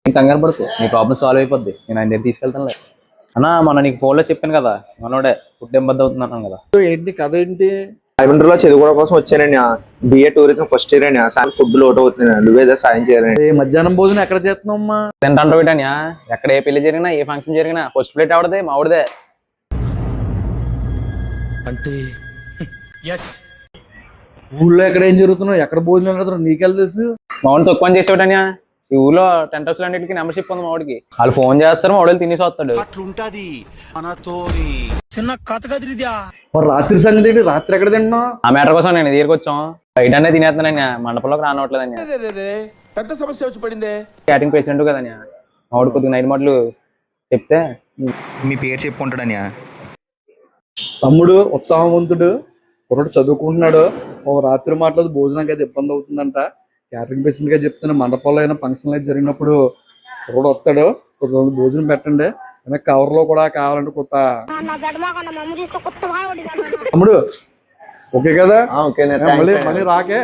నీకు కంగారు పడుకో, నీ ప్రాబ్లమ్ సాల్వ్ అయిపోద్ది. నేను ఆయన దగ్గర తీసుకెళ్తానులే అన్నా. మొన్న నీకు ఫోన్లో చెప్పాను కదా, మనోడే ఫుడ్ ఇబ్బంది అవుతుంది అన్నాను కదా. ఏంటి కథ ఏంటి? రాజమండ్రిలో చదువుకోవడం కోసం వచ్చానండి. బిఏ టూరిజం ఫస్ట్ ఇయర్ అండి. సాయం ఫుడ్ లోటు అవుతుంది, నువ్వేదో సాయం చేయాలండి. మధ్యాహ్నం భోజనం ఎక్కడ చేస్తున్నావమ్మా? తింటాంటావు ఏంటని? ఎక్కడ ఏ పెళ్లి జరిగినా ఏ ఫంక్షన్ జరిగినా ఫస్ట్ ప్లేట్ ఆవిడదే, మావిడదే. అంటే ఊళ్ళో ఎక్కడ ఏం జరుగుతున్నావు, ఎక్కడ భోజనం పెడుతున్నావు నీకెళ్ళి తెలుసు? మామిడి తక్కువ చేసేవాడని. ఈ ఊళ్ళో టెంట్ హౌస్ అన్నిటికీ మెంబర్షిప్ ఉంది మామిడికి. వాళ్ళు ఫోన్ చేస్తారు, మామిడి తినేసి వస్తాడు. అట్లుంటది మనతోని చిన్న కథ కదిరిద్యా. మరి రాత్రి సంగతి ఏంటి? రాత్రి ఎక్కడ తింటున్నావు? ఆ మ్యాటర్ కోసం నేను దగ్గరికి వచ్చాం. బయట అనే తినేస్తున్నాను, మండపంలోకి రానట్లేదని. పెద్ద సమస్య వచ్చి పడిందే. క్యాటింగ్ పేషెంట్ కదని మామిడి కొద్దిగా నైట్ మాటలు చెప్తే మీ పేరు చెప్పుకుంటాడని. తమ్ముడు ఉత్సాహవంతుడు, కుర్రాడు చదువుకుంటున్నాడు. ఒక రాత్రి మాట్లాడు భోజనానికి అయితే ఇబ్బంది అవుతుందంట. క్యాటరింగ్ పేషెంట్ గా చెప్తున్నా, మండపంలో అయినా ఫంక్షన్ అయితే జరిగినప్పుడు కుర్రాడు వస్తాడు, కొంతమంది భోజనం పెట్టండి. కవర్ లో కూడా కావాలంటే కొత్త. తమ్ముడు ఓకే కదా? ఓకే మళ్ళీ రాకే.